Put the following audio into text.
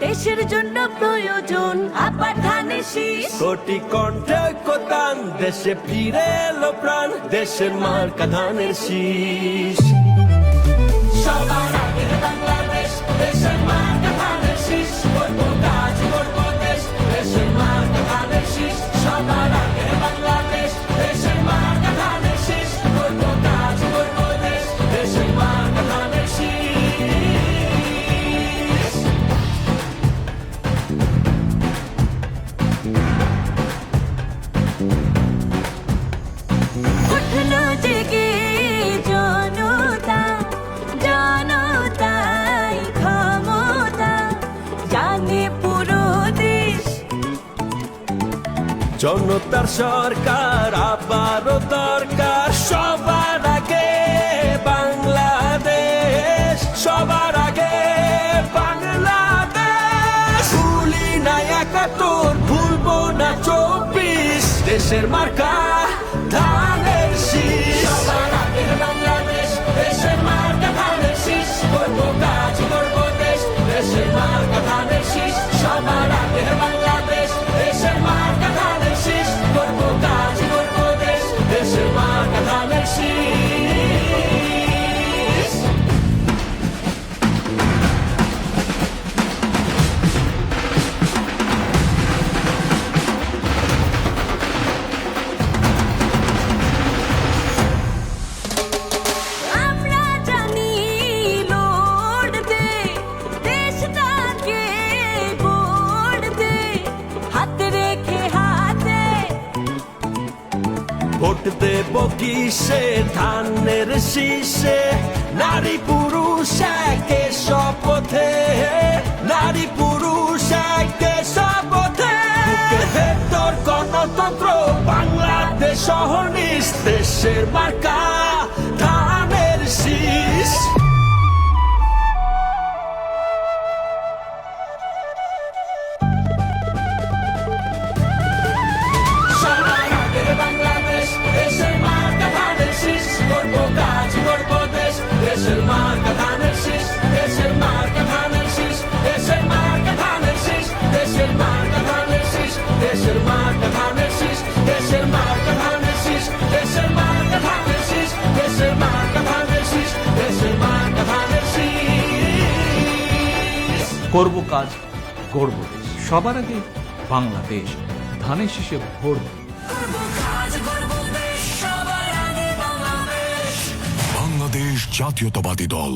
দেশের জন্য প্রয়োজন আবার ধানের শীষ। কোটি কণ্ঠে কোতান দেশে ফিরে এলো প্রাণ, দেশের মার্কা ধানের শীষ। সবার আগে বাংলাদেশ, দেশের মার্কা ধানের শীষ। করবো কাজ করবো দেশ, দেশের মার্কা ধানের শীষ। সবার আগে বাংলাদেশ, দেশের মার্কা ধানের শীষ। করবো কাজ করবো দেশ, দেশের মার্কা ধানের শীষ। উঠলো জেগে জনতা, জনতাই ক্ষমতা, জানে পুরো দেশ। জনতার সরকার আবারও দরকার, সবার আগে বাংলাদেশ, সবার আগে বাংলাদেশ। ভুলি না ৭১, ভুলবো না ২৪, দেশের মার্কা ধানের শীষ। সবার আগে বাংলাদেশ, দেশের মার্কা ধানের শীষ। করবো কাজ করবো দেশ, দেশের মার্কা ধানের শীষ। সবার আগে বাংলাদেশ, দেশের মার্কা ধানের শীষ। করবো কাজ করবো দেশ, দেশের মার্কা ধানের শীষ। আমরা জানি লড়তে, দেশটাকে গড়তে, হাতে রেখে হাতে। ভোট দেব কিসে ধানের শীষে, নারী পুরুষ একে শপথে, নারী পুরুষ একে শপথে। বুকের ভেতর গণতন্ত্র বাংলাদেশ অহর্নিশ, দেশের মার্কা ধানের শীষ। সবার আগে বাংলাদেশ, দেশের মার্কা ধানের শীষ। করবো কাজ করবো দেশ, দেশের মার্কা ধানের শীষ। দেশের মার্কা ধানের শীষ, দেশের মার্কা ধানের শীষ। দেশের মার্কা ধানের শীষ, দেশের মার্কা ধানের শীষ। দেশের মার্কা ধানের শীষ, দেশের মার্কা ধানের শীষ। দেশের মার্কা ধানের শীষ, দেশের মার্কা ধানের শীষ। করব কাজ গড়ব দেশ, সবার আগে বাংলাদেশ, ধানের শীষে ভোট দিন। করবো কাজ করবো দেশ, সবার আগে বাংলাদেশ। বাংলাদেশ জাতীয়তাবাদী দল।